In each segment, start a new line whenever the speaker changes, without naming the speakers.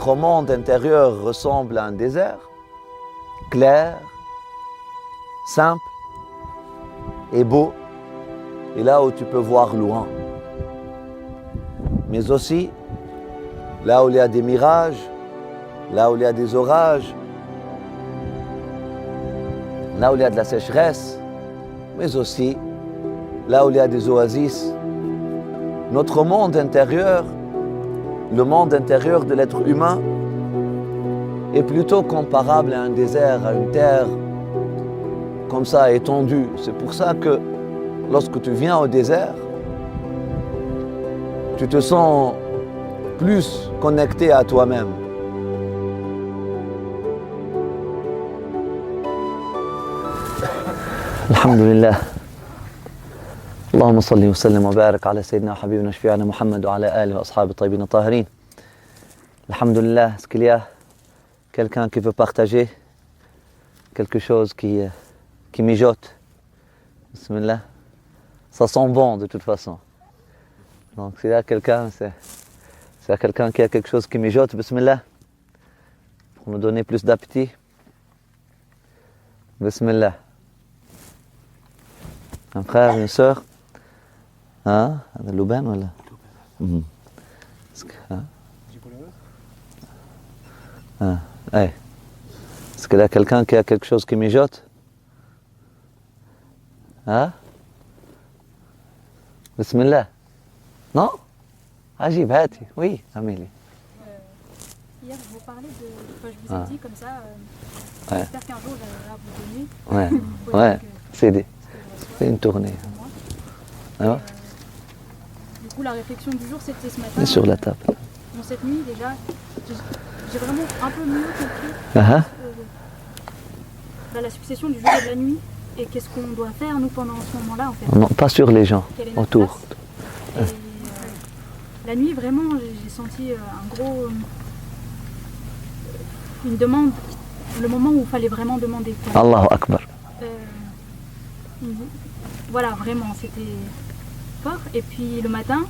notre monde intérieur ressemble à un désert, clair, simple et beau, et là où tu peux voir loin. Mais aussi, là où il y a des mirages, là où il y a des orages, là où il y a de la sécheresse, mais aussi là où il y a des oasis. Notre monde intérieur, le monde intérieur de l'être humain, est plutôt comparable à un désert, à une terre comme ça étendue. C'est pour ça que lorsque tu viens au désert, tu te sens plus connecté à toi-même. Alhamdulillah. اللهم صل وسلم وبارك على سيدنا وحبيبنا شفيعنا محمد وعلى آله وأصحابه الطيبين الطاهرين. Alhamdulillah, est-ce qu'il y a quelqu'un qui veut partager quelque chose qui mijote? Bismillah. Ça sent bon de toute façon. Donc s'il y a quelqu'un, c'est quelqu'un qui a quelque chose qui mijote, Bismillah, pour nous donner plus d'appétit. Bismillah. Un frère, une sœur. Hein? Louben ou là? Est-ce qu'il y a quelqu'un qui a quelque chose qui mijote? Hein? Bismillah. Non? Ajib, hati. Oui, Amélie.
Hier, je vous parlais de. Enfin, je vous ai dit comme ça. J'espère qu'un jour, j'arriverai à vous donner.
Ouais, c'est une tournée. Alors?
Du coup, la réflexion du jour, c'était ce matin.
Et sur la table.
Dans cette nuit, déjà, j'ai vraiment un peu mieux compris la succession du jour et de la nuit. Et qu'est-ce qu'on doit faire, nous, pendant ce moment-là, en fait.
Non, pas sur les gens, autour.
Et, la nuit, vraiment, j'ai senti une demande, le moment où il fallait vraiment demander.
Allahu Akbar.
Voilà, vraiment, c'était fort. Et puis le matin,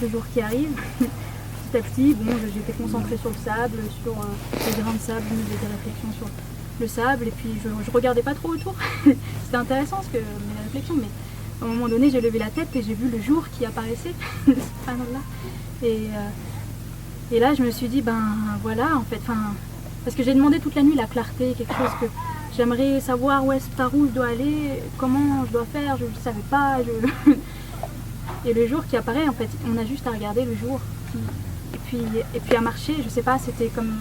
le jour qui arrive, petit à petit, bon, j'étais concentrée sur le sable, sur les grains de sable, je faisais des réflexions sur le sable, et puis je regardais pas trop autour. C'était intéressant mes réflexions, mais à un moment donné, j'ai levé la tête et j'ai vu le jour qui apparaissait. Et là, je me suis dit, ben voilà, en fait, parce que j'ai demandé toute la nuit la clarté, quelque chose que j'aimerais savoir par où je dois aller, comment je dois faire, je ne savais pas. Et le jour qui apparaît, en fait, on a juste à regarder le jour. Et puis à marcher, je sais pas, c'était comme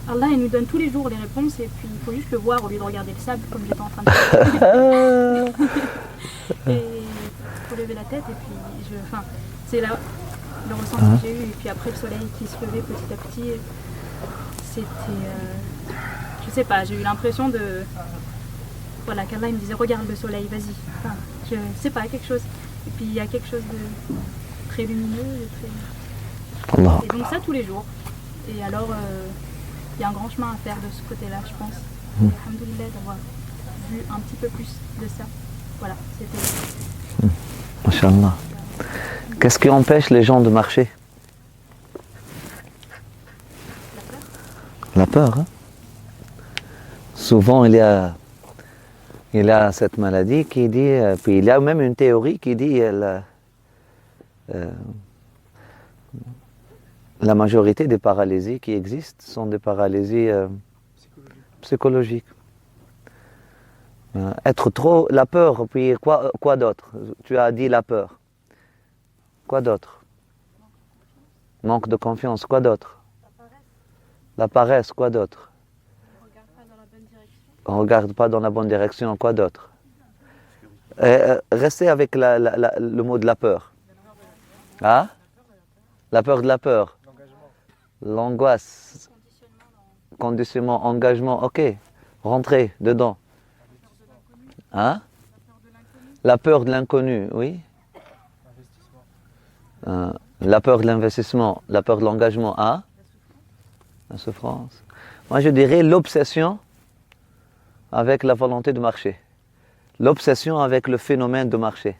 Allah, il nous donne tous les jours les réponses et puis il faut juste le voir au lieu de regarder le sable comme j'étais en train de faire. Et il faut lever la tête et puis c'est là le ressenti que j'ai eu. Et puis après le soleil qui se levait petit à petit, c'était... je sais pas, j'ai eu l'impression voilà, qu'Allah il me disait regarde le soleil, vas-y. Je sais pas, quelque chose. Et puis il y a quelque chose de très lumineux, et donc ça tous les jours. Et alors il y a un grand chemin à faire de ce côté-là, je pense. Et alhamdoulilah d'avoir vu un petit peu plus de ça. Voilà, c'était...
Masha'Allah. Qu'est-ce qui empêche les gens de marcher? La peur, hein? Souvent il y a cette maladie qui dit, puis il y a même une théorie qui dit la majorité des paralysies qui existent sont des paralysies psychologiques. Être trop, la peur, puis quoi d'autre? Tu as dit la peur. Quoi d'autre? Manque de confiance, quoi d'autre? La paresse, quoi d'autre? On ne regarde pas dans la bonne direction, quoi d'autre? Restez avec le mot de la peur. Ah? La peur de la peur. L'angoisse. Conditionnement, engagement, ok. Rentrez dedans. Hein? La peur de l'inconnu, oui. La peur de l'investissement, la peur de l'engagement, ah? La souffrance. Moi je dirais l'obsession avec la volonté de marcher. L'obsession avec le phénomène de marcher.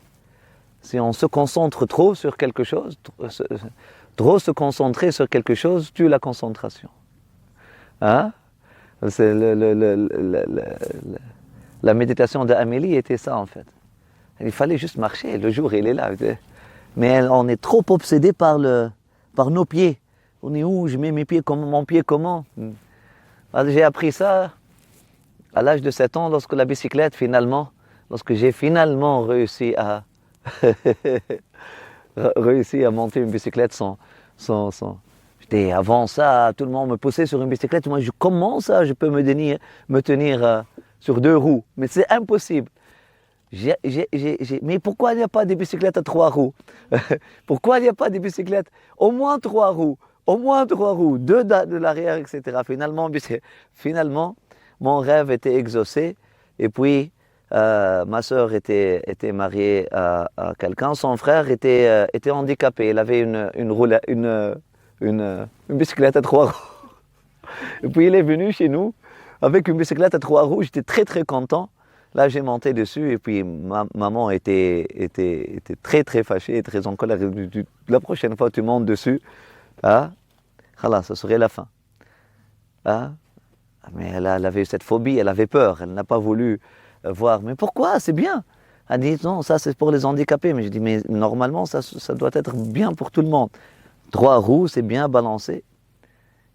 Si on se concentre trop sur quelque chose, Trop se concentrer sur quelque chose tue la concentration. Hein? C'est la méditation d'Amélie était ça en fait. Il fallait juste marcher, le jour il est là. Mais on est trop obsédé par nos pieds. On est où? Je mets mes pieds comment? Mon pied comment? J'ai appris ça à l'âge de 7 ans lorsque la bicyclette lorsque j'ai finalement réussi à monter une bicyclette sans. Avant ça, tout le monde me poussait sur une bicyclette. Moi, comment ça, je peux me tenir sur 2 roues? Mais c'est impossible. Mais pourquoi il n'y a pas de bicyclettes à 3 roues? Pourquoi il n'y a pas de bicyclettes au moins 3 roues? Au moins 3 roues, 2 de l'arrière, etc. Finalement, mon rêve était exaucé. Et puis, ma sœur était mariée à quelqu'un. Son frère était handicapé. Il avait une bicyclette à 3 roues. Et puis, il est venu chez nous avec une bicyclette à 3 roues. J'étais très, très content. Là, j'ai monté dessus et puis maman était très, très fâchée, très en colère. La prochaine fois, tu montes dessus, ça serait la fin. Mais elle avait eu cette phobie, elle avait peur, elle n'a pas voulu voir. Mais pourquoi? C'est bien. Elle dit non, ça c'est pour les handicapés. Mais je dis, mais normalement, ça doit être bien pour tout le monde. 3 roues, c'est bien balancé.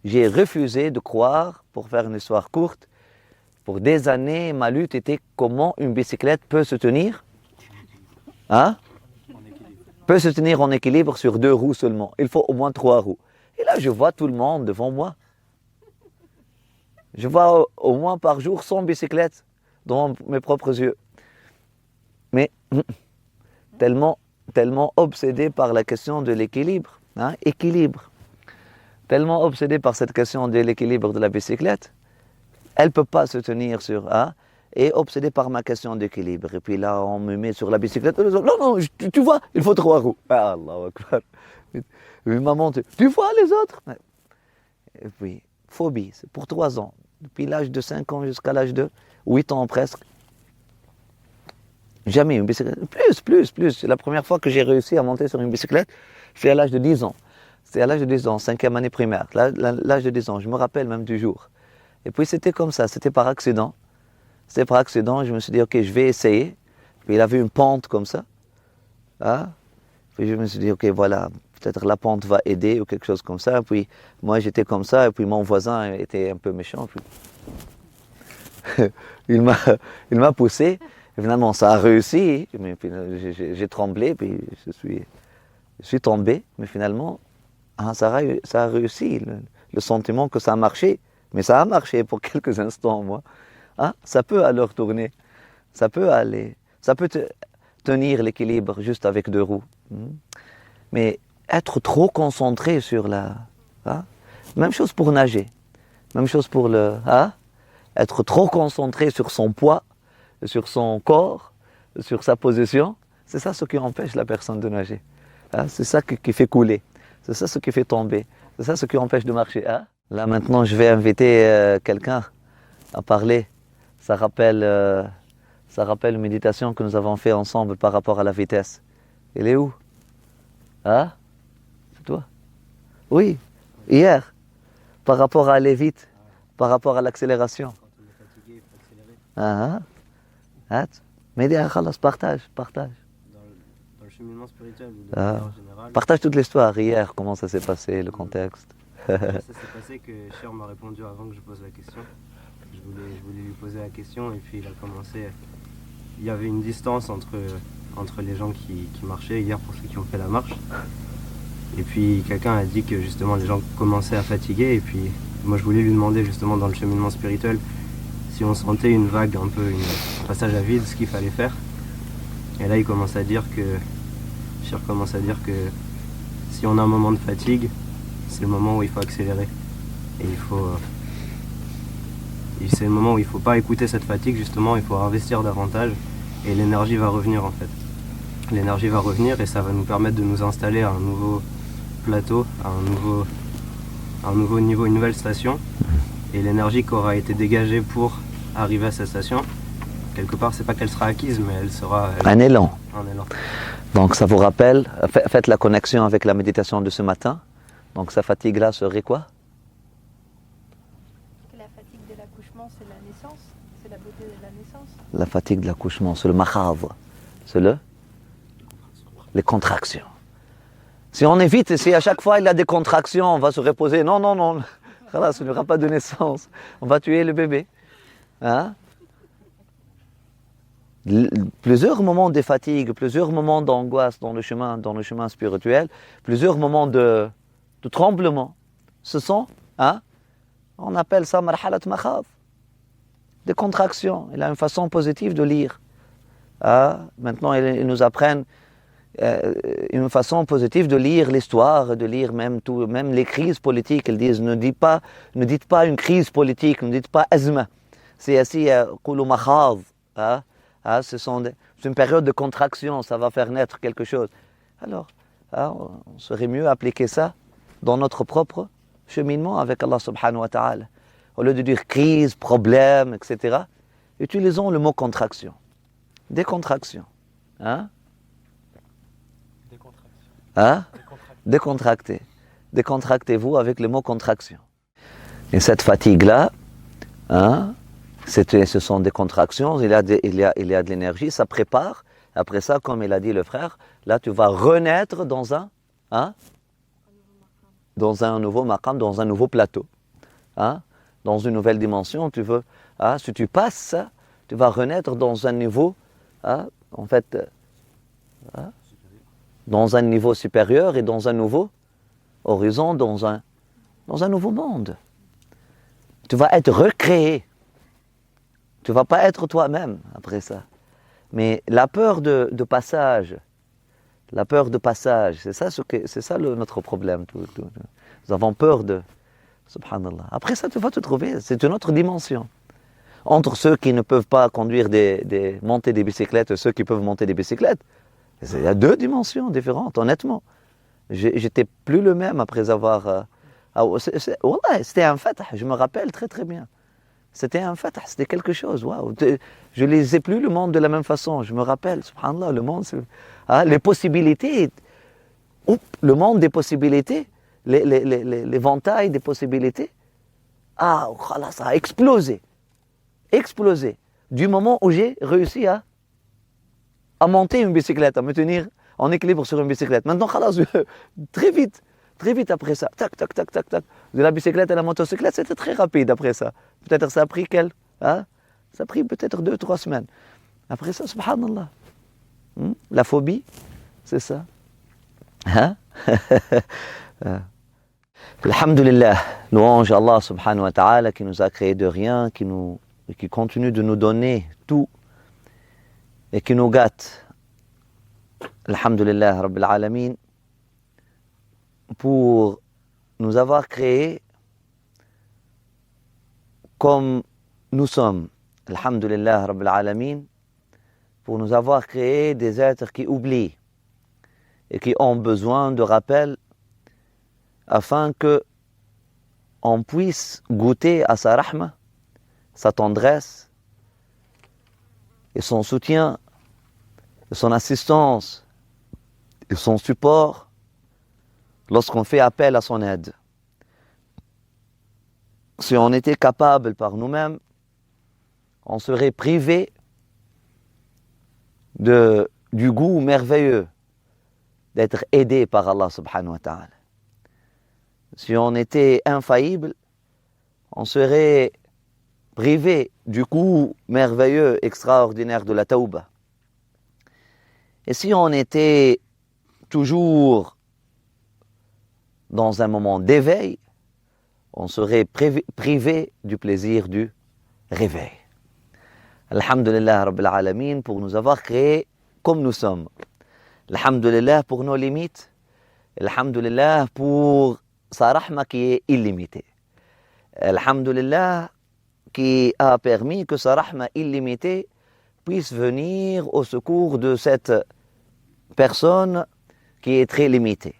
J'ai refusé de croire, pour faire une histoire courte. Pour des années, ma lutte était comment une bicyclette peut se tenir. Peut se tenir en équilibre sur 2 roues seulement. Il faut au moins 3 roues. Et là, je vois tout le monde devant moi. Je vois au moins par jour 100 bicyclettes devant mes propres yeux. Mais tellement obsédé par la question de l'équilibre. Équilibre. Tellement obsédé par cette question de l'équilibre de la bicyclette. Elle ne peut pas se tenir sur et obsédée par ma question d'équilibre. Et puis là, on me met sur la bicyclette. Non, tu vois, il faut 3 roues. Allahu Akbar. Maman, tu vois les autres? Et puis, phobie, c'est pour 3 ans. Depuis l'âge de 5 ans jusqu'à l'âge de 8 ans presque. Jamais une bicyclette. Plus. C'est la première fois que j'ai réussi à monter sur une bicyclette, c'est à l'âge de 10 ans. C'est à l'âge de 10 ans, 5e année primaire. L'âge de 10 ans, je me rappelle même du jour. Et puis c'était comme ça, c'était par accident. Je me suis dit, ok, je vais essayer. Puis il avait une pente comme ça. Puis je me suis dit, ok, voilà, peut-être la pente va aider ou quelque chose comme ça. Puis moi j'étais comme ça, et puis mon voisin était un peu méchant. Puis il m'a poussé. Et finalement, ça a réussi. Mais puis, j'ai tremblé, puis je suis tombé. Mais finalement, ça a réussi. Le sentiment que ça a marché. Mais ça a marché pour quelques instants, moi. Ça peut alors tourner. Ça peut aller. Ça peut tenir l'équilibre juste avec 2 roues. Mais être trop concentré sur même chose pour nager. Même chose pour être trop concentré sur son poids, sur son corps, sur sa position. C'est ça ce qui empêche la personne de nager. C'est ça qui fait couler. C'est ça ce qui fait tomber. C'est ça ce qui empêche de marcher. Là maintenant, je vais inviter quelqu'un à parler. Ça rappelle une méditation que nous avons fait ensemble par rapport à la vitesse. Elle est où? C'est toi? Oui, hier. Par rapport à aller vite, par rapport à l'accélération.
Quand on est fatigué, il faut accélérer.
Mais partage.
Dans le cheminement spirituel ou de manière générale.
Partage toute l'histoire hier, comment ça s'est passé, le contexte.
Ça s'est passé que Cher m'a répondu avant que je pose la question. Je voulais lui poser la question et puis il a commencé. Il y avait une distance entre les gens qui marchaient hier pour ceux qui ont fait la marche. Et puis quelqu'un a dit que justement les gens commençaient à fatiguer et puis moi je voulais lui demander justement dans le cheminement spirituel si on sentait une vague, un peu un passage à vide, ce qu'il fallait faire. Et là il commence à dire que Cher commence à dire que si on a un moment de fatigue, c'est le moment où il faut accélérer. Et c'est le moment où il ne faut pas écouter cette fatigue, justement, il faut investir davantage et l'énergie va revenir en fait. L'énergie va revenir et ça va nous permettre de nous installer à un nouveau plateau, à un nouveau niveau, une nouvelle station. Et l'énergie qui aura été dégagée pour arriver à cette station, quelque part, c'est pas qu'elle sera acquise, mais elle sera...
Un élan.
Un élan.
Donc ça vous rappelle, faites la connexion avec la méditation de ce matin. Donc sa fatigue-là serait quoi?
Que la fatigue de l'accouchement, c'est la naissance, c'est la beauté de la naissance.
La fatigue de l'accouchement, c'est le makhadh, c'est les contractions. Si on évite, si à chaque fois il a des contractions, on va se reposer. Non, non, non, voilà, ce n'y aura pas de naissance. On va tuer le bébé. Hein? Plusieurs moments de fatigue, plusieurs moments d'angoisse dans le chemin spirituel, plusieurs moments de tremblement. Ce sont, hein, on appelle ça marhalat makhadh, des contractions. Il a une façon positive de lire. Maintenant, ils nous apprennent une façon positive de lire l'histoire, de lire même les crises politiques. Ils disent, ne dites pas une crise politique, ne dites pas azma. C'est ainsi, qulu makhadh. C'est une période de contraction, ça va faire naître quelque chose. Alors, on serait mieux appliquer ça dans notre propre cheminement avec Allah subhanahu wa ta'ala. Au lieu de dire crise, problème, etc., utilisons le mot contraction. Décontraction. Décontractez. Décontractez-vous avec le mot contraction. Et cette fatigue-là, ce sont des contractions, il y a de l'énergie, ça prépare. Après ça, comme il a dit le frère, là tu vas renaître dans un nouveau maqam, dans un nouveau plateau. Dans une nouvelle dimension, si tu passes ça, tu vas renaître dans un niveau, dans un niveau supérieur et dans un nouveau horizon, dans un nouveau monde. Tu vas être recréé. Tu ne vas pas être toi-même après ça. Mais la peur de passage, c'est ça notre problème. Nous avons peur de... Subhanallah. Après ça, tu vas te trouver, c'est une autre dimension. Entre ceux qui ne peuvent pas conduire monter des bicyclettes et ceux qui peuvent monter des bicyclettes, il y a deux dimensions différentes, honnêtement. J'étais plus le même après avoir... c'était un fatah, je me rappelle très très bien. C'était un fatah, c'était quelque chose, waouh. Je ne lisais plus le monde de la même façon, je me rappelle, subhanallah, le monde, les possibilités, le monde des possibilités, l'éventail des possibilités, ça a explosé. Du moment où j'ai réussi à monter une bicyclette, à me tenir en équilibre sur une bicyclette. Maintenant, très vite après ça, tac, de la bicyclette à la motocyclette, c'était très rapide après ça. Peut-être ça a pris ça a pris peut-être 2-3 semaines. Après ça, subhanallah. La phobie, c'est ça. Alhamdulillah, louange à Allah subhanahu wa ta'ala qui nous a créé de rien, qui continue de nous donner tout et qui nous gâte. Alhamdulillah, Rabbil Alamin, pour nous avoir créés comme nous sommes. Alhamdulillah, Rabbil Alamin, pour nous avoir créés des êtres qui oublient et qui ont besoin de rappel afin que on puisse goûter à sa rahma, sa tendresse et son soutien, et son assistance et son support lorsqu'on fait appel à son aide. Si on était capable par nous-mêmes, on serait privé du goût merveilleux d'être aidé par Allah subhanahu wa ta'ala. Si on était infaillible, on serait privé du goût merveilleux, extraordinaire de la tauba. Et si on était toujours dans un moment d'éveil, on serait privé du plaisir du réveil. Alhamdulillah Rabbil Alamin pour nous avoir créés comme nous sommes. Alhamdulillah pour nos limites. Alhamdulillah pour sa rahma qui est illimitée. Alhamdulillah qui a permis que sa rahma illimitée puisse venir au secours de cette personne qui est très limitée.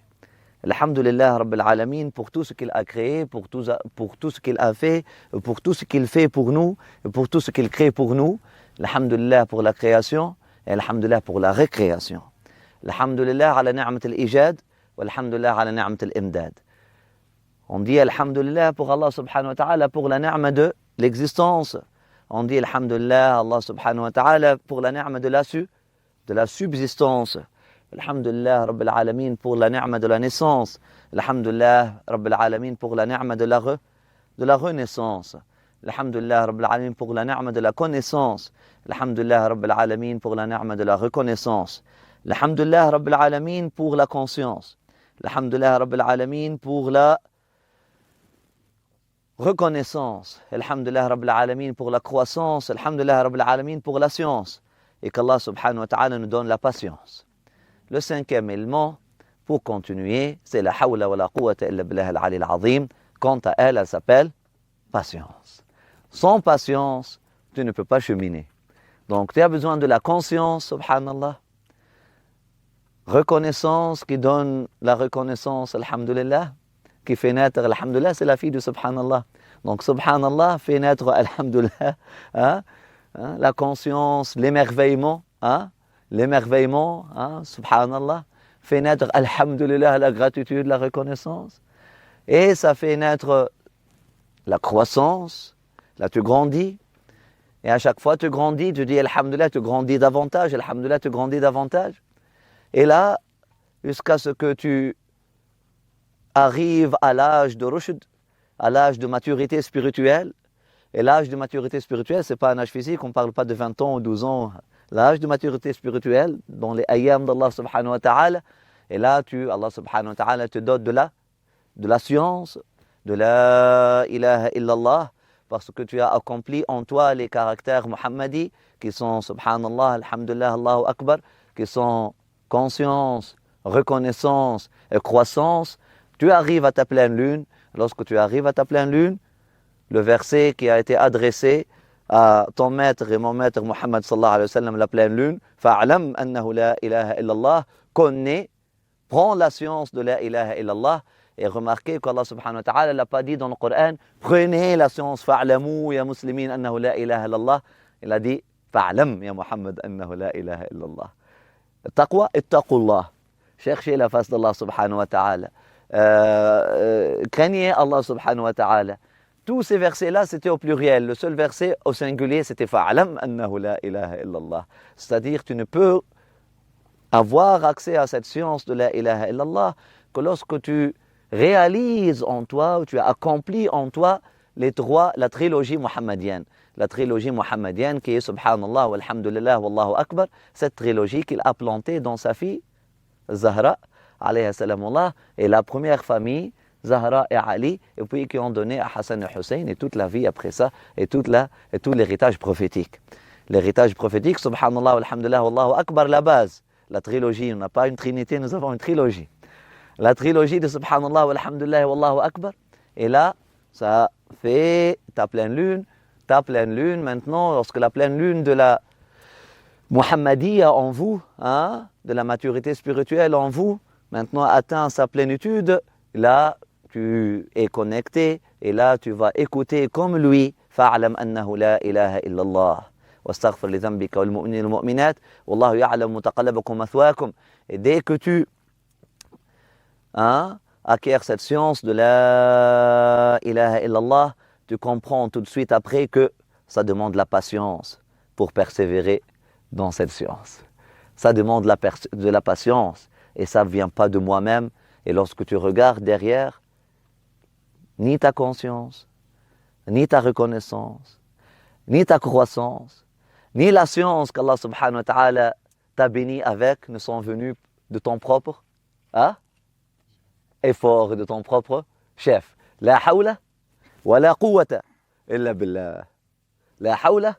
Alhamdulillah Rabbil Alamin pour tout ce qu'il a créé, pour tout ce qu'il a fait, pour tout ce qu'il fait pour nous, et pour tout ce qu'il crée pour nous. Alhamdulillah pour la création et alhamdulillah pour la récréation. Alhamdulillah ala ni'mat al-ijad wa alhamdulillah ala ni'mat al-imdad. On dit Alhamdulillah pour Allah subhanahu wa ta'ala pour la ni'ma de l'existence. On dit Alhamdulillah Allah subhanahu wa ta'ala pour la ni'ma de la subsistance. Alhamdulillah Rabbil Alamin pour la ni'ma de la naissance. Alhamdulillah Rabbil Alamin pour la ni'ma de la renaissance. Alhamdulillah Rabbil Alamin pour la ni'ma de la connaissance. Alhamdulillah Rabbil Alamin pour la ni'ma de la reconnaissance. Alhamdulillah Rabbil Alamin pour la conscience. Alhamdulillah Rabbil Alamin pour la reconnaissance. Alhamdulillah Rabbil Alamin pour la croissance. Alhamdulillah Rabbil Alamin pour la science. Et qu'Allah subhanahu wa ta'ala nous donne la patience. Le cinquième élément, pour continuer, c'est la hawla wa la quwwata illa billah al-ali al-azim. Quant à elle, elle s'appelle patience. Sans patience, tu ne peux pas cheminer. Donc tu as besoin de la conscience, subhanallah. Reconnaissance qui donne la reconnaissance, alhamdulillah. Qui fait naître, alhamdulillah, c'est la fille de subhanallah. Donc subhanallah fait naître, alhamdulillah, la conscience, l'émerveillement, subhanallah, fait naître, alhamdulillah, la gratitude, la reconnaissance. Et ça fait naître la croissance, là tu grandis. Et à chaque fois tu grandis, tu dis alhamdulillah, tu grandis davantage, alhamdulillah, tu grandis davantage. Et là, jusqu'à ce que tu arrive à l'âge de rushd, à l'âge de maturité spirituelle. Et l'âge de maturité spirituelle, ce n'est pas un âge physique, on ne parle pas de 20 ans ou 12 ans. L'âge de maturité spirituelle, dans les ayyam d'Allah subhanahu wa ta'ala, et là, Allah subhanahu wa ta'ala te donne de la science, de la ilaha illallah, parce que tu as accompli en toi les caractères muhammadis, qui sont subhanallah, alhamdulillah, Allahu akbar, qui sont conscience, reconnaissance et croissance. Tu arrives à ta pleine lune. Lorsque tu arrives à ta pleine lune, le verset qui a été adressé à ton maître et mon maître Muhammad sallallahu alayhi wa sallam, la pleine lune, fa'alam annahu la ilaha illallah, connais, prends la science de la ilaha illallah. Et remarquez qu'Allah subhanahu wa ta'ala l'a pas dit dans le Coran, prenez la science, fa'alamu ya muslimin annahu la ilaha illallah. Il a dit, fa'alam ya Muhammad annahu la ilaha illallah. Taqwa, ittaqullah. Cherchez la face d'Allah subhanahu wa ta'ala. Craignez Allah subhanahu wa ta'ala. Tous ces versets-là, c'était au pluriel. Le seul verset au singulier, c'était fa'alam annahu la ilaha illallah. C'est-à-dire, tu ne peux avoir accès à cette science de la ilaha illallah que lorsque tu réalises en toi, ou tu as accompli en toi la trilogie muhammadienne. La trilogie muhammadienne qui est subhanallah, walhamdulillah, wallahu akbar. Cette trilogie qu'il a plantée dans sa fille, Zahra, alayhi salamullah, et la première famille, Zahra et Ali, et puis qui ont donné à Hassan et Hussein, et toute la vie après ça, et tout l'héritage prophétique. L'héritage prophétique, subhanallah, alhamdulillah, wallahu akbar, la base. La trilogie, on n'a pas une trinité, nous avons une trilogie. La trilogie de subhanallah, alhamdulillah, wallahu akbar. Et là, ça fait ta pleine lune. Ta pleine lune, maintenant, lorsque la pleine lune de la Muhammadiyya en vous, de la maturité spirituelle en vous, maintenant atteint sa plénitude, là, tu es connecté, et là, tu vas écouter comme lui, fa'alam annahu la ilaha illallah. واستغفر لذنبك والمؤمنين والمؤمنات والله يعلم متقلبكم ومثواكم. Et dès que tu acquiers cette science de la ilaha illallah, tu comprends tout de suite après que ça demande la patience pour persévérer dans cette science. Ça demande de la patience et ça ne vient pas de moi-même. Et lorsque tu regardes derrière, ni ta conscience, ni ta reconnaissance, ni ta croissance, ni la science qu'Allah subhanahu wa ta'ala t'a béni avec ne sont venus de ton propre effort, de ton propre chef. La hawla wa la quwwata illa billah. La hawla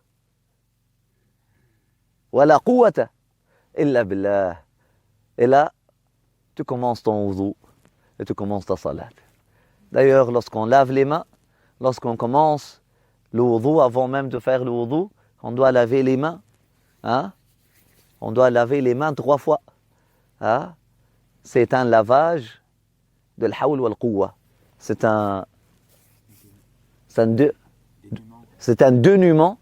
wa la quwwata illa billah. Et là, tu commences ton wudu et tu commences ta salat. D'ailleurs, lorsqu'on lave les mains, lorsqu'on commence le wudu, avant même de faire le wudu, on doit laver les mains. On doit laver les mains 3 fois. C'est un lavage de l'hawl wal quwwa. C'est un dénuement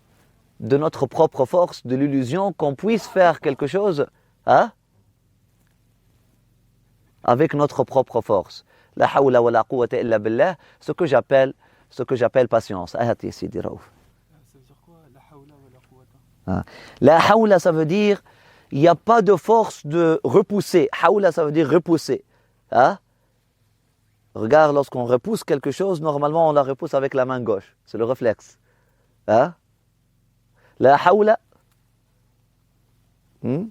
de notre propre force, de l'illusion qu'on puisse faire quelque chose avec notre propre force. La hawla wa la quwwata illa billah, ce que j'appelle patience. Ahati Sidi Raouf.
Ça veut dire quoi, la hawla wa la quwwata?
La hawla, ça veut dire il n'y a pas de force de repousser. Hawla, ça veut dire repousser. Hein? Regarde, lorsqu'on repousse quelque chose, normalement on la repousse avec la main gauche. C'est le réflexe. Hein? La hawla, il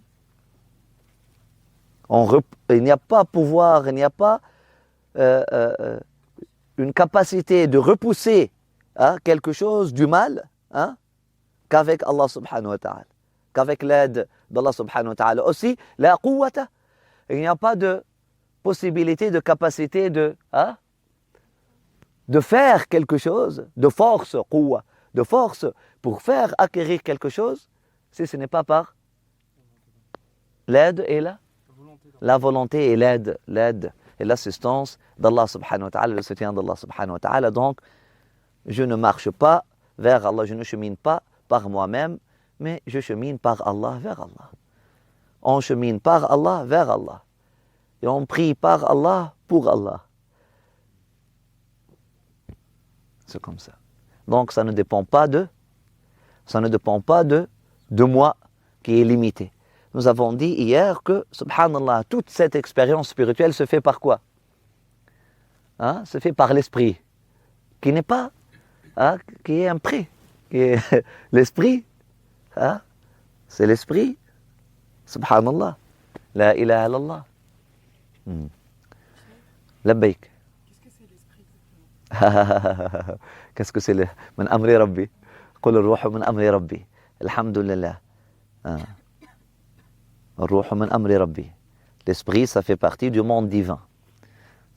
n'y a pas pouvoir, il n'y a pas une capacité de repousser quelque chose du mal qu'avec Allah subhanahu wa ta'ala, qu'avec l'aide d'Allah subhanahu wa ta'ala. Aussi, la quwwata, il n'y a pas de possibilité, de capacité de faire quelque chose, de force, quwwa, de force pour faire acquérir quelque chose, si ce n'est pas par l'aide et la volonté et l'aide et l'assistance d'Allah subhanahu wa ta'ala, le soutien d'Allah subhanahu wa ta'ala. Donc, je ne marche pas vers Allah, je ne chemine pas par moi-même, mais je chemine par Allah vers Allah. On chemine par Allah vers Allah. Et on prie par Allah pour Allah. C'est comme ça. Donc, ça ne dépend pas de moi qui est limité. Nous avons dit hier que, subhanallah, toute cette expérience spirituelle se fait par quoi? Se fait par l'esprit, qui n'est pas, qui est un prêt. L'esprit, c'est l'esprit, subhanallah, la ilaha illallah. Labbaik. Qu'est-ce que c'est le min amri rabbi? Qul ar-ruhu min amri rabbi. Alhamdulillah. Ar-ruhu min amri rabbi. L'esprit, ça fait partie du monde divin.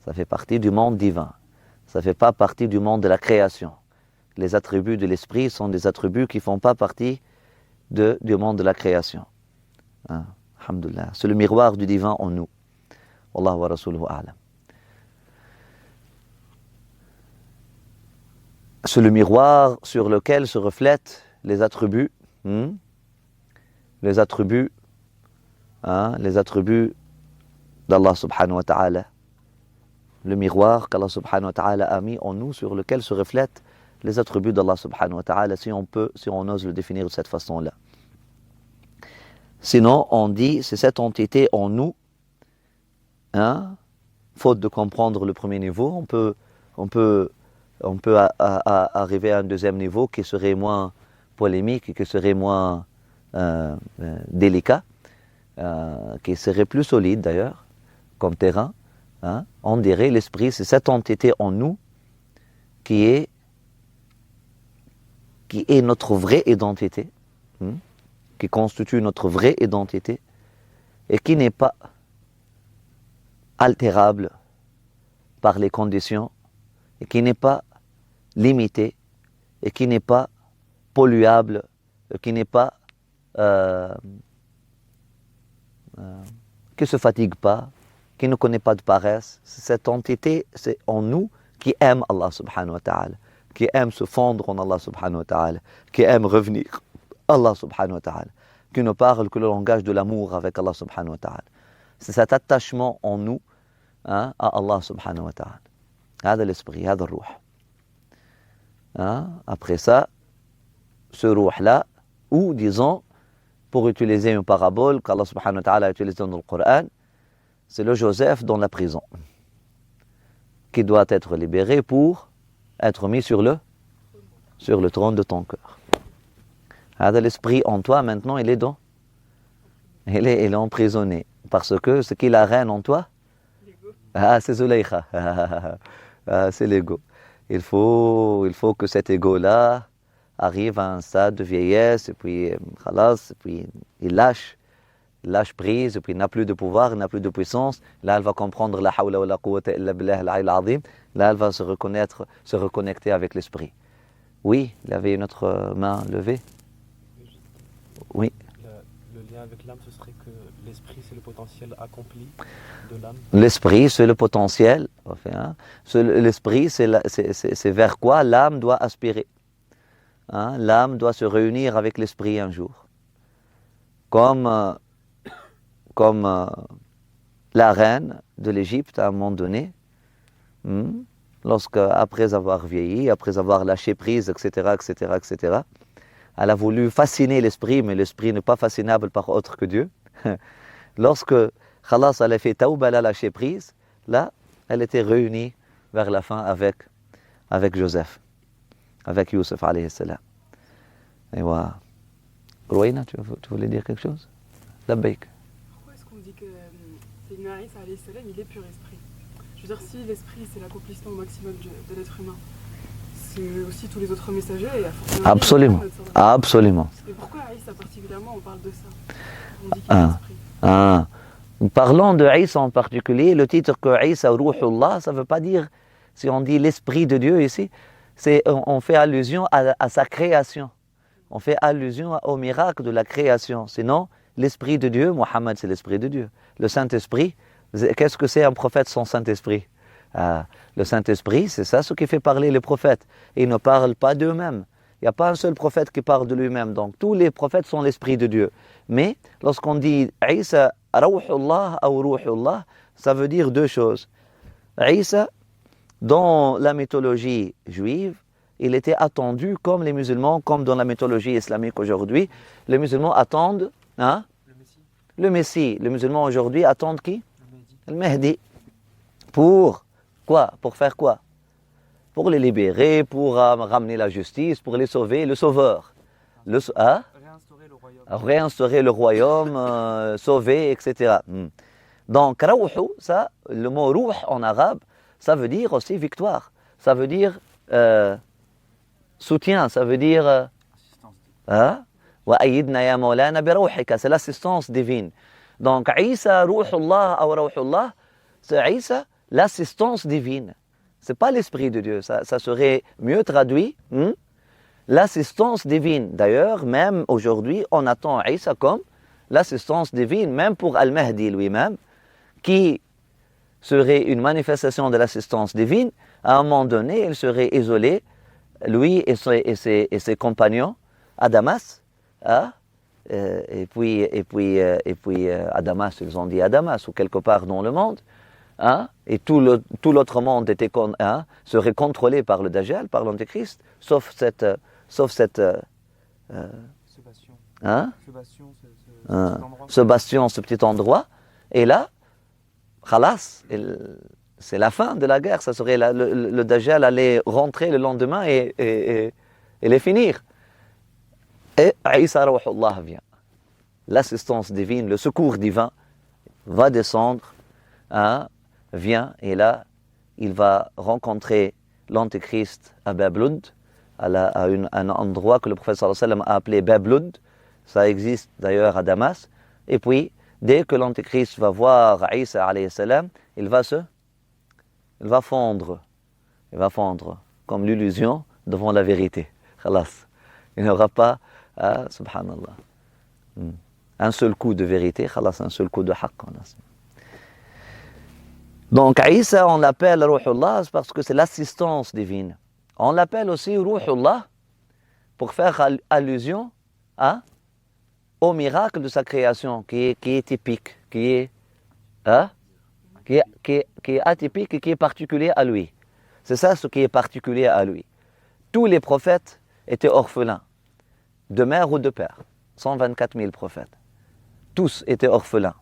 Ça fait partie du monde divin. Ça ne fait pas partie du monde de la création. Les attributs de l'esprit sont des attributs qui ne font pas partie du monde de la création. Alhamdulillah. C'est le miroir du divin en nous. Wallahu wa rasuluhu a'lam. C'est le miroir sur lequel se reflètent les attributs, les attributs d'Allah subhanahu wa ta'ala. Le miroir qu'Allah subhanahu wa ta'ala a mis en nous, sur lequel se reflètent les attributs d'Allah subhanahu wa ta'ala, si on ose le définir de cette façon-là. Sinon, on dit, c'est cette entité en nous, faute de comprendre le premier niveau, on peut arriver à un deuxième niveau qui serait moins polémique, qui serait moins délicat, qui serait plus solide d'ailleurs, comme terrain. On dirait l'esprit, c'est cette entité en nous qui est notre vraie identité, qui constitue notre vraie identité et qui n'est pas altérable par les conditions et qui n'est pas limité et qui n'est pas polluable, qui n'est pas qui se fatigue pas, qui ne connaît pas de paresse. Cette entité, c'est en nous qui aime Allah subhanahu wa ta'ala, qui aime se fondre en Allah subhanahu wa ta'ala, qui aime revenir à Allah subhanahu wa ta'ala, qui ne parle que le langage de l'amour avec Allah subhanahu wa ta'ala. C'est cet attachement en nous à Allah subhanahu wa ta'ala. هذا l'esprit, هذا الروح. Après ça, ce ruh-là, ou disons, pour utiliser une parabole qu'Allah subhanahu wa ta'ala a utilisée dans le Coran, c'est le Joseph dans la prison, qui doit être libéré pour être mis sur le trône de ton cœur. L'esprit en toi, maintenant, il est emprisonné. Parce que ce qui la reine en toi, c'est Zulaykha. C'est l'ego. Il faut que cet ego-là arrive à un stade de vieillesse, et puis, il lâche prise, et puis il n'a plus de pouvoir, il n'a plus de puissance. Là, elle va comprendre la hawla wa la quwwata illa billah al-'ali al-'azim. Là, elle va se reconnecter avec l'esprit. Oui, il avait une autre main levée. Oui.
Le lien avec l'âme, ce serait que l'esprit, c'est le potentiel accompli de l'âme.
L'esprit, c'est le potentiel. L'esprit, c'est vers quoi l'âme doit aspirer. L'âme doit se réunir avec l'esprit un jour. Comme la reine de l'Égypte, à un moment donné, Lorsque, après avoir vieilli, après avoir lâché prise, etc., etc., etc., elle a voulu fasciner l'esprit, mais l'esprit n'est pas fascinable par autre que Dieu. Lorsque Khalas, elle a fait Taouba, elle a lâché prise, là, elle était réunie vers la fin avec Joseph, avec Youssef, alayhi salam. Et voilà. Rouaina, tu voulais dire quelque chose? Labbaik.
Pourquoi est-ce qu'on dit que Sayyidina Isa, alayhi salam, il est pur esprit? Je veux dire, si l'esprit, c'est l'accomplissement maximum de l'être humain, c'est aussi tous les autres messagers et à fortiori,
Absolument, absolument.
Et pourquoi Isa particulièrement, on parle de ça? On dit qu'il est esprit.
Parlons de Isa en particulier, le titre que Isa Ruhullah, ça ne veut pas dire, si on dit l'esprit de Dieu ici, on fait allusion à sa création. On fait allusion au miracle de la création. Sinon, l'esprit de Dieu, Mohammed, c'est l'esprit de Dieu. Le Saint-Esprit, qu'est-ce que c'est un prophète sans Saint-Esprit? Le Saint-Esprit, c'est ça ce qui fait parler les prophètes. Ils ne parlent pas d'eux-mêmes. Il n'y a pas un seul prophète qui parle de lui-même. Donc, tous les prophètes sont l'esprit de Dieu. Mais, lorsqu'on dit Isa Rawhullah ou Ruhullah, ça veut dire deux choses. Isa, dans la mythologie juive, il était attendu comme les musulmans, comme dans la mythologie islamique aujourd'hui. Les musulmans attendent le Messie. Les musulmans aujourd'hui attendent qui? Le Mahdi. Pour quoi? Pour faire quoi? Pour les libérer, pour ramener la justice, pour les sauver, le sauveur.
Réinstaurer le royaume.
Réinstaurer le royaume, sauver, etc. Donc, Rawhu, ça, le mot Rouh en arabe, ça veut dire aussi victoire. Ça veut dire soutien, ça veut dire وَأَيِّدْنَا يَا مَوْلَانَا بِرَوْحِكَ, c'est l'assistance divine. Donc, Isa, Ruhullah ou Rawhullah, c'est Isa, l'assistance divine. Ce n'est pas l'esprit de Dieu, ça serait mieux traduit, l'assistance divine. D'ailleurs, même aujourd'hui, on attend Isa comme l'assistance divine, même pour Al-Mahdi lui-même, qui serait une manifestation de l'assistance divine. À un moment donné, il serait isolé, lui et ses compagnons, à Damas. Et puis à Damas, ils ont dit à Damas, ou quelque part dans le monde. Et tout l'autre monde serait contrôlé par le Dajjal, par l'Antéchrist, sauf cette ce bastion, ce petit endroit. Et là, khalas, c'est la fin de la guerre. Ça serait le Dajjal allait rentrer le lendemain et les finir. Et Isa Rawhullah vient. L'assistance divine, le secours divin va descendre, vient, et là, il va rencontrer l'Antéchrist à Bablud, à un endroit que le prophète sallallahu alayhi wa sallam a appelé Bablud. Ça existe d'ailleurs à Damas. Et puis, dès que l'Antéchrist va voir Isa alayhi salam, il va fondre. Il va fondre, comme l'illusion devant la vérité. Khalas. Il n'y aura pas, subhanallah, un seul coup de vérité, khalas, un seul coup de haqq. Donc, Isa, on l'appelle Ruhullah parce que c'est l'assistance divine. On l'appelle aussi Ruhullah pour faire allusion au miracle de sa création qui est typique, qui est atypique et qui est particulier à lui. C'est ça ce qui est particulier à lui. Tous les prophètes étaient orphelins, de mère ou de père. 124 000 prophètes. Tous étaient orphelins.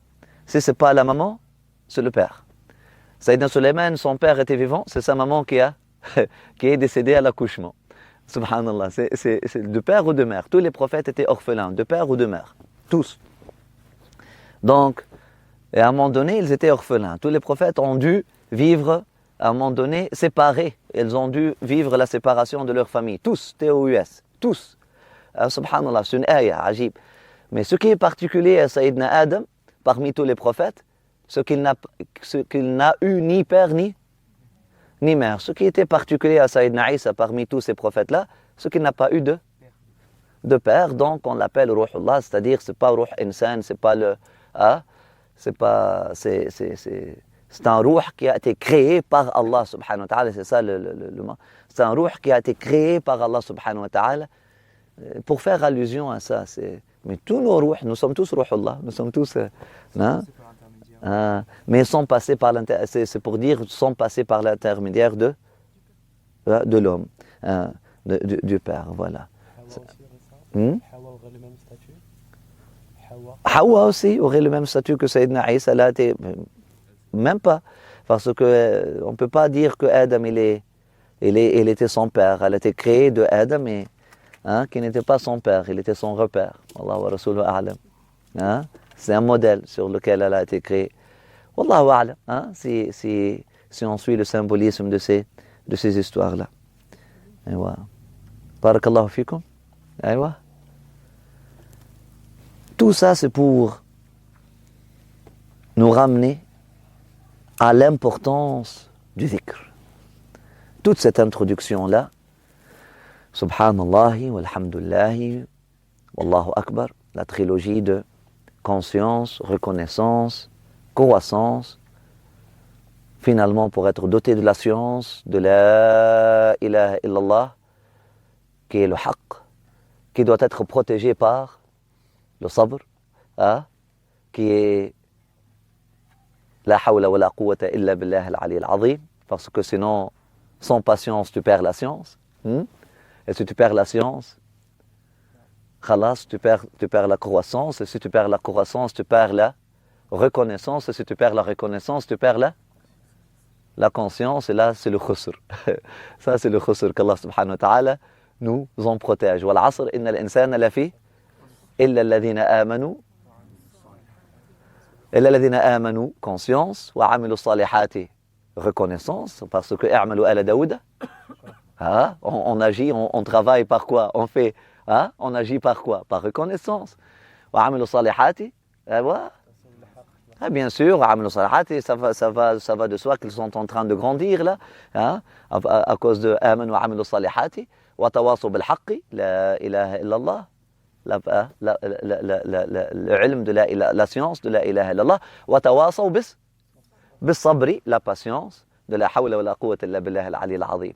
Si ce n'est pas la maman, c'est le père. Sayyidina Sulayman, son père était vivant, c'est sa maman qui est décédée à l'accouchement. Subhanallah, c'est de père ou de mère. Tous les prophètes étaient orphelins, de père ou de mère. Tous. Donc, et à un moment donné, ils étaient orphelins. Tous les prophètes ont dû vivre, à un moment donné, séparés. Ils ont dû vivre la séparation de leur famille. Tous, TOUS, tous. Subhanallah, c'est une ayah, ajib. Mais ce qui est particulier à Sayyidina Adam, parmi tous les prophètes, ce qu'il n'a eu ni père ni mère. Ce qui était particulier à Sayyidina Isa parmi tous ces prophètes-là, ce qu'il n'a pas eu de père, donc on l'appelle Ruhullah, c'est-à-dire c'est pas Ruh Insan, c'est pas c'est un Ruh qui a été créé par Allah subhanahu wa ta'ala, c'est ça le mot. C'est un Ruh qui a été créé par Allah subhanahu wa ta'ala pour faire allusion à ça. Mais tous nos Ruhs, nous sommes tous Ruhullah, nous sommes tous...
C'est par intermédiaire
Mais sans passer par c'est pour dire sans passer par l'intermédiaire de l'homme, du père, voilà.
Hawa aussi aurait ça.
Hmm?
Hawa aurait le même statut. Hawa.
Hawa aussi aurait le même statut que Sayyidina Isa, là, même pas. Parce que on ne peut pas dire que Adam, il était son père. Elle a été créée de Adam, mais qui n'était pas son père, il était son repère. Wallahu wa rasuluhu a'lam. C'est un modèle sur lequel elle a été créée. Wallahu a'lam. Si on suit le symbolisme de ces histoires-là. Aywa. Barakallahu fikum. Aywa. Tout ça, c'est pour nous ramener à l'importance du dhikr. Toute cette introduction-là, Subhanallah, walhamdulillahi, Wallahu Akbar, la trilogie de conscience, reconnaissance, croissance, finalement pour être doté de la science, de la ilaha illallah, qui est le haqq, qui doit être protégé par le sabr, qui est la hawla wa la quwwata illa billah al-ali al-azim, parce que sinon, sans patience, tu perds la science. Et si tu perds la science, khalas, tu perds la croissance. Et si tu perds la croissance, tu perds la reconnaissance. Et si tu perds la reconnaissance, tu perds la conscience. Et là, c'est le khusr. Ça, c'est le khusr qu'Allah subhanahu wa ta'ala nous en protège. Wal asr, inna al-insana lafi illa alladhina amanu. Illa alladhina amanu, conscience. Wa amilu salihati, reconnaissance. Parce que i'malu ala Daouda. On agit, on travaille par quoi? On fait, on agit par quoi? Par reconnaissance. Wa amilu salihati. Bien sûr, ça va de soi qu'ils sont en train de grandir là, à cause de amanu wa amilu salihati. Wa tawasaw bil haqqi, la ilaha illallah. Le ilm de la science de la ilaha illallah. Wa tawasaw bis sabri, la patience, de la hawla wa la quwwata illa billah al-ali al-azim.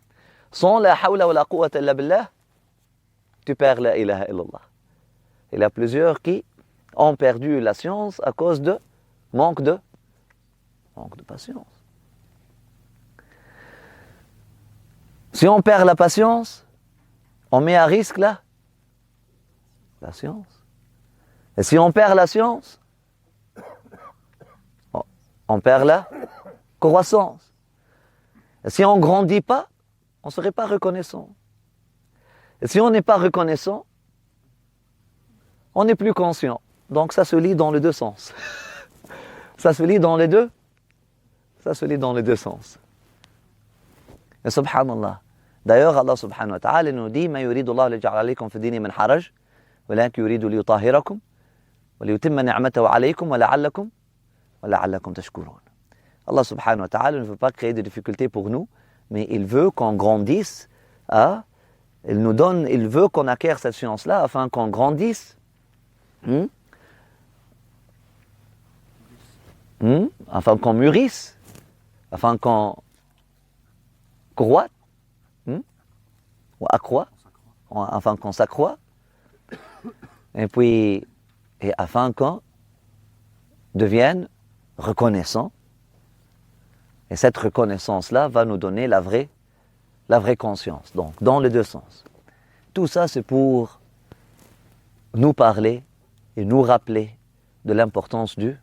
Sans la hawla wa la quwwata illa billah, tu perds la ilaha illallah. Il y a plusieurs qui ont perdu la science à cause de manque de patience. Si on perd la patience, on met à risque la science. Et si on perd la science, on perd la croissance. Et si on ne grandit pas, on ne serait pas reconnaissant. Et si on n'est pas reconnaissant, on n'est plus conscient. Donc ça se lit dans les deux sens. Ça se lit dans les deux sens. Et subhanallah. D'ailleurs, Allah subhanahu wa ta'ala nous dit Ma yuridu Allah li ja'ala alaykum fi dini min haraj, walakin yuridu li yutahhirakum, wa li yutimma ni'matahu alaykum, wa la'allakum tashkurun. Allah subhanahu wa ta'ala ne veut pas créer de difficultés pour nous, mais il veut qu'on grandisse, il veut qu'on acquiert cette science-là afin qu'on grandisse, afin qu'on mûrisse, afin qu'on croît, ou accroît, afin qu'on s'accroît, et afin qu'on devienne reconnaissant. Et cette reconnaissance-là va nous donner la vraie conscience. Donc, dans les deux sens. Tout ça, c'est pour nous parler et nous rappeler de l'importance de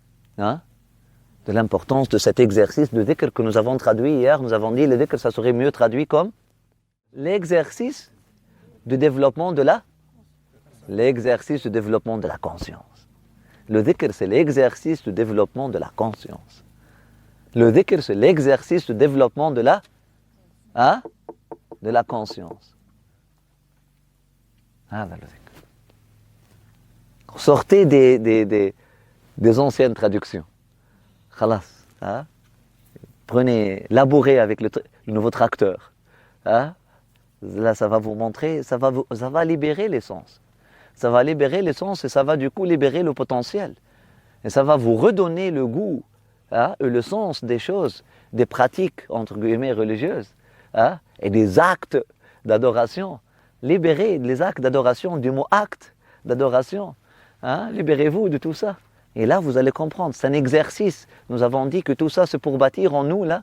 cet exercice de dhikr que nous avons traduit hier. Nous avons dit le dhikr, ça serait mieux traduit comme l'exercice de développement de la conscience. Le dhikr, c'est l'exercice de développement de la conscience. Le dhikr, c'est l'exercice de développement de la conscience. Le dhikr. Sortez des anciennes traductions. Khalas. Prenez, labourez avec le nouveau tracteur. Là, ça va vous montrer, ça va libérer les sens. Ça va libérer les sens et ça va du coup libérer le potentiel. Et ça va vous redonner le goût, le sens des choses, des pratiques, entre guillemets, religieuses, et des actes d'adoration. Libérez les actes d'adoration, du mot acte d'adoration. Libérez-vous de tout ça. Et là, vous allez comprendre, c'est un exercice. Nous avons dit que tout ça, c'est pour bâtir en nous là,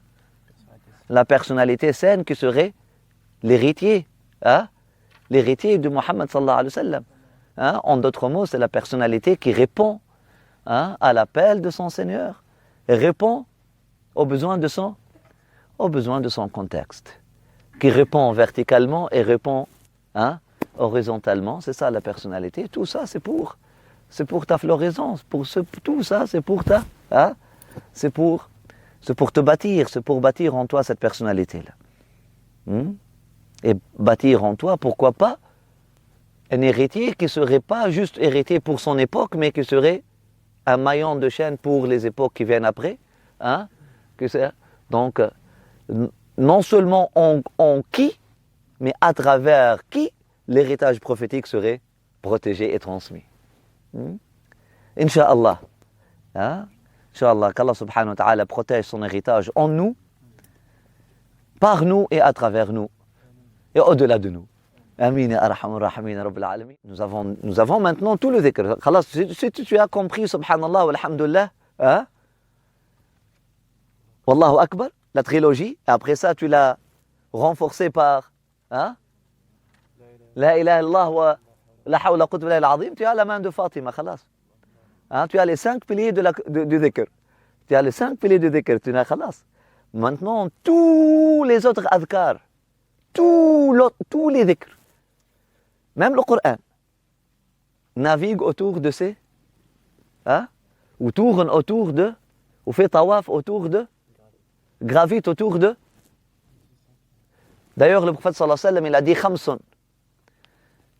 la personnalité saine qui serait l'héritier. Hein? L'héritier de Mohammed sallallahu alayhi wa sallam. Hein? En d'autres mots, c'est la personnalité qui répond à l'appel de son Seigneur. Et répond aux besoins de son contexte. Qui répond verticalement et répond horizontalement. C'est ça la personnalité. Tout ça, c'est pour ta floraison. Tout ça, c'est pour c'est pour te bâtir. C'est pour bâtir en toi cette personnalité-là. Et bâtir en toi, pourquoi pas, un héritier qui ne serait pas juste héritier pour son époque, mais qui serait un maillon de chaîne pour les époques qui viennent après. Donc, non seulement en qui, mais à travers qui l'héritage prophétique serait protégé et transmis. Inch'Allah. Inch'Allah, qu'Allah subhanahu wa ta'ala protège son héritage en nous, par nous et à travers nous, et au-delà de nous. Amin ya arhamar rahimin rabbil alamin. Nous avons maintenant tout le dhikr. Khalas, si tu as compris, subhanallah, walhamdulillah, wallahu akbar, la trilogie, après ça tu l'as renforcé par la ilaha illallah wa la hawla quwwata illa billah al-azim, tu as la main de Fatima, khalas. Tu as les 5 piliers du dhikr. Tu as les 5 piliers du dhikr, tu n'as khalas. Maintenant, tous les autres adhkar, tous les dhikrs, même le Coran, navigue autour de ces, ou tourne autour de, ou fait tawaf autour de, gravite autour de. D'ailleurs, le prophète sallallahu alayhi wa sallam, il a dit khamsun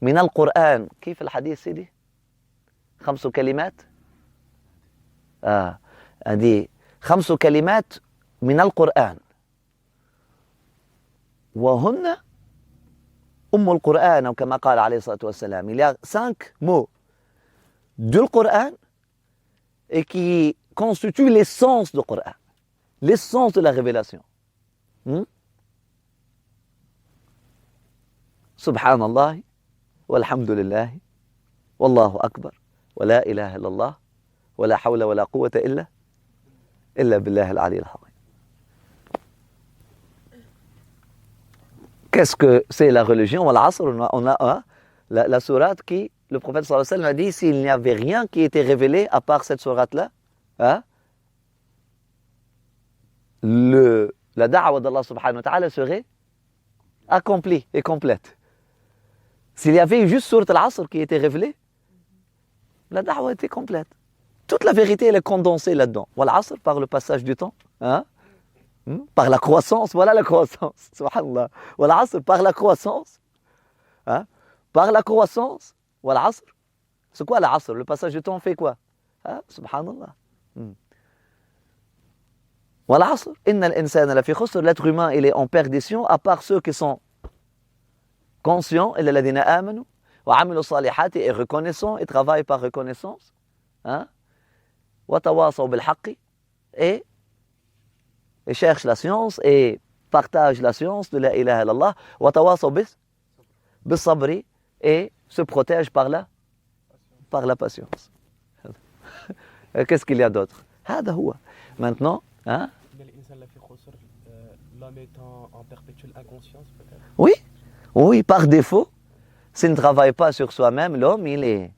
min al-Qur'an. كيف الحديث سيدي؟ 5 كلمات. a dit 5 كلمات من القرآن. وهن القرآن أو كما قال عليه الصلاة والسلام. Il y a 5 mots du Coran et qui constituent l'essence du Coran, l'essence de la révélation. Subhanallah, walhamdulillah, wallahu akbar, wa la ilaha illallah, wa la hawla wa la quwwata illa billah al-ali al-azim. Qu'est-ce que c'est la religion? On a la sourate qui, le prophète sallallahu alayhi wa sallam a dit, s'il n'y avait rien qui était révélé à part cette sourate-là, la da'wa d'Allah subhanahu wa ta'ala serait accomplie et complète. S'il y avait juste sourate al-Asr qui était révélée, la da'wa était complète. Toute la vérité, elle est condensée là-dedans. Wal-Asr, par le passage du temps, par la croissance, voilà la croissance, subhanallah. Wal-Asr, par la croissance, par la croissance, Wal-Asr. C'est quoi l'Asr? Le passage du temps fait quoi? Subhanallah. Wal-Asr, inna al-insana lafi khusr, l'être humain, il est en perdition, à part ceux qui sont conscients, illa alladhina amanu, wa amilu salihati, et reconnaissants, et travaillent par reconnaissance, wa tawasaw bil haqqi, et cherchent la science, et partagent la science de la ilaha illallah, wa tawasaw bis sabri, et se protègent par la patience. Qu'est-ce qu'il y a d'autre? Hada huwa. Maintenant,
l'homme est en perpétuelle inconscience, peut-être.
Oui, par défaut, s'il ne travaille pas sur soi-même, l'homme, il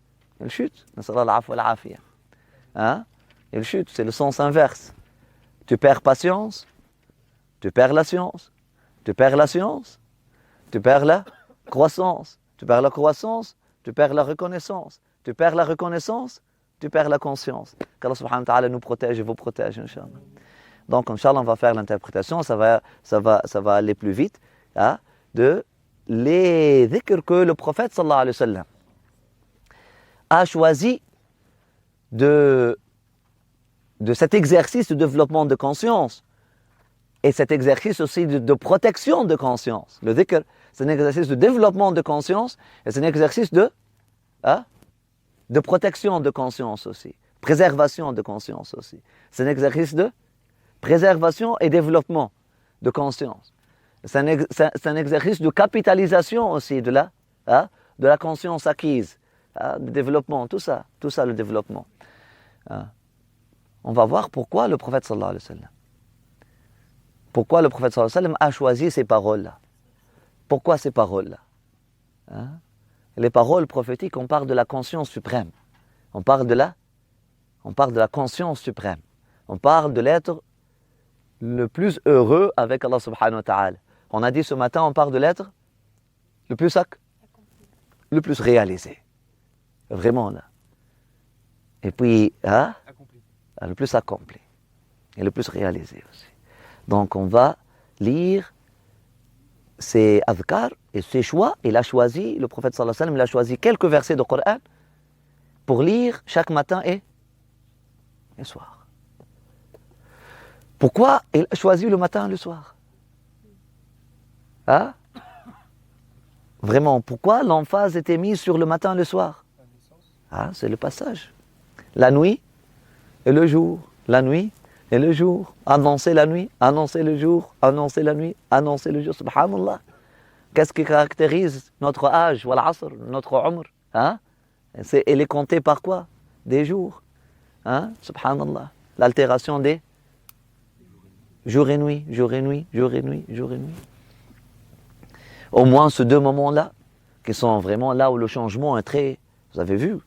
chute. Il chute, c'est le sens inverse. Tu perds patience, tu perds la science, tu perds la science, tu perds la croissance, tu perds la croissance, tu perds la reconnaissance, tu perds la reconnaissance, tu perds la conscience. Qu'Allah subhanahu wa ta'ala nous protège et vous protège, Inch'Allah. Donc, Inch'Allah, on va faire l'interprétation, ça va aller plus vite, de les dhikrs que le prophète sallallahu alayhi wa sallam a choisi de cet exercice de développement de conscience et cet exercice aussi de protection de conscience. Le dhikr, c'est un exercice de développement de conscience et c'est un exercice de protection de conscience aussi, préservation de conscience aussi. C'est un exercice de préservation et développement de conscience. C'est un exercice de capitalisation aussi de la conscience acquise, de développement, tout ça le développement. Hein. On va voir pourquoi le prophète sallallahu alayhi wa sallam. Pourquoi le prophète sallallahu alayhi wa sallam a choisi ces paroles-là. Pourquoi ces paroles-là? Hein? Les paroles prophétiques, on parle de la conscience suprême. On parle de la conscience suprême. On parle de l'être le plus heureux avec Allah subhanahu wa ta'ala. On a dit ce matin, on parle de l'être le plus réalisé. Vraiment là. Et puis, hein? Le plus accompli. Et le plus réalisé aussi. Donc on va lire ces adhkar et ces choix. Il a choisi, le prophète sallallahu alayhi wa sallam, il a choisi quelques versets du Coran pour lire chaque matin et soir. Pourquoi il a choisi le matin et le soir? Hein? Vraiment, pourquoi l'emphase était mise sur le matin et le soir? Ah, c'est le passage. La nuit et le jour. La nuit et le jour. Annoncer la nuit, annoncer le jour, annoncer la nuit, annoncer le jour. Subhanallah. Qu'est-ce qui caractérise notre âge, wal asr, notre umr? Hein? Elle est comptée par quoi? Des jours. Hein? Subhanallah. L'altération des jour et nuit, jour et nuit, jour et nuit, jour et nuit. Au moins ces deux moments-là, qui sont vraiment là où le changement est très... Vous avez vu,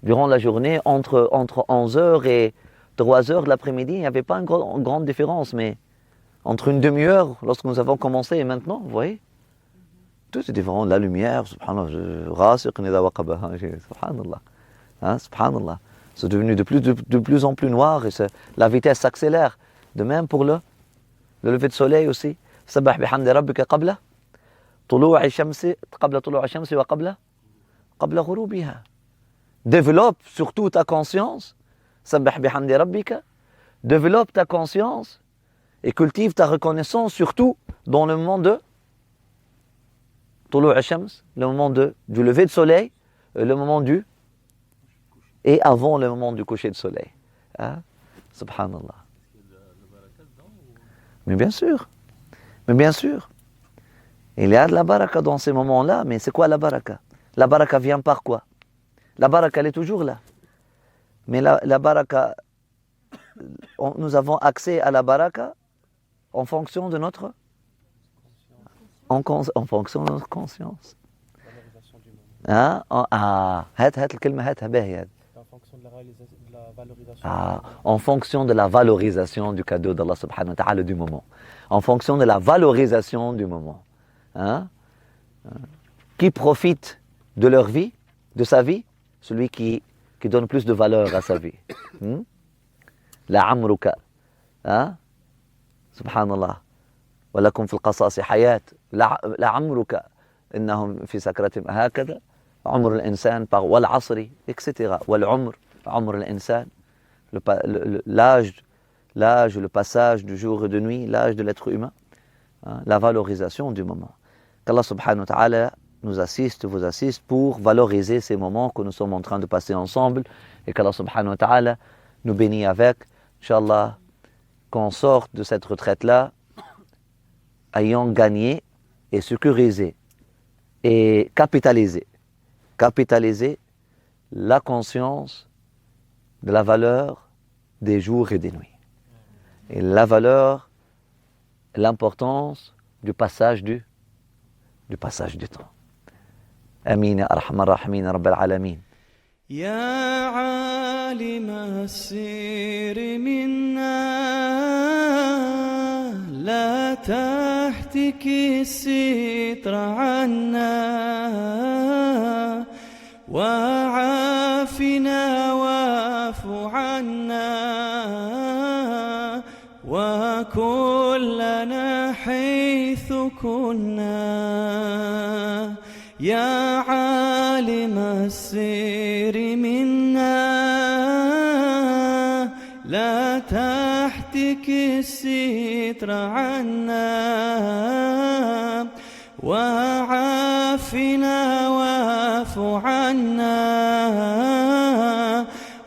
durant la journée, entre 11h et 3h de l'après-midi, il n'y avait pas une grande différence, mais entre une demi-heure, lorsque nous avons commencé, et maintenant, vous voyez, tout est différent. La lumière, subhanallah, subhanallah, hein, subhanallah. C'est devenu de plus en plus noir et la vitesse s'accélère. De même pour le lever de soleil aussi. Sabbah bihamdi rabbika qabla طلوع الشمس قبل طلوع الشمس وقبل غروبها. Développe surtout ta conscience. Sabbah bihamdi rabbika. Développe ta conscience et cultive ta reconnaissance surtout dans le moment de طلوع الشمس, le moment du lever de soleil, le moment et avant le moment du coucher de soleil. Hein? Subhanallah. Mais bien sûr. Il y a de la baraka dans ces moments-là, mais c'est quoi la baraka? La baraka vient par quoi? La baraka, elle est toujours là. Mais la baraka, nous avons accès à la baraka en fonction de notre fonction de notre conscience. Hein? En fonction de la valorisation du cadeau d'Allah subhanahu wa ta'ala du moment. En fonction de la valorisation du moment. Hein? Qui profite de leur vie, de sa vie? Celui qui donne plus de valeur à sa vie. La amruka. Hein? Subhanallah. ولكم في القصاص حياة لعمرك إنهم في سكرتهم هكذا عمر الإنسان والعصر etc. والعمر عمر الإنسان l'âge, le passage du jour et de nuit, l'âge de l'être humain, hein, la valorisation du moment. Qu'Allah subhanahu wa ta'ala nous assiste, vous assiste pour valoriser ces moments que nous sommes en train de passer ensemble et qu'Allah subhanahu wa ta'ala nous bénit avec, Inch'Allah, qu'on sorte de cette retraite-là ayant gagné et sécurisé et capitalisé la conscience de la valeur des jours et des nuits. Et la valeur, l'importance du passage du temps. Amin ya arhamar rahimin ya rabbal alamin.
يا عالم السر منا لا تحتك الستر عنا وعافنا واعف عنا وكلنا حيث كنا يا عالم السر منا لا تحتك الستر عنا وعافنا واعف عنا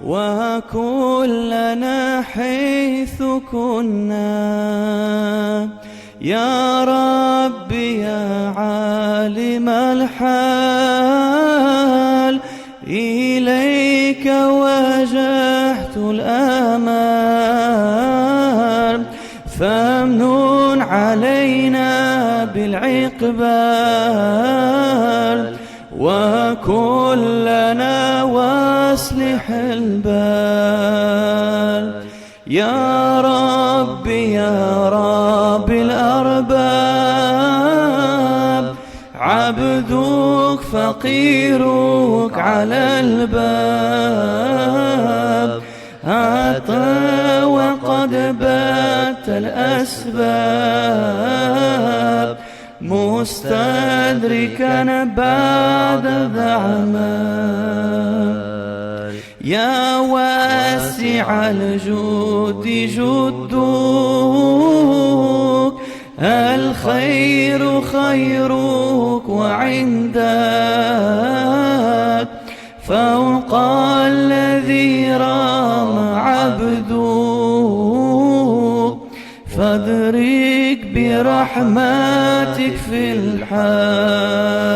وكلنا حيث كنا يا ربي يا عالم الحال إليك وجهت الآمال فامنن علينا بالعقبال وكلنا واصلح البال يا ربي يا رب الأرباب عبدك فقيرك على الباب أتى وقد بات الأسباب مستدركا بعد ذعمال يا واسع الجود جدك الخير خيرك وعندك فوق الذي رام عبدك فادرك برحمتك في الحال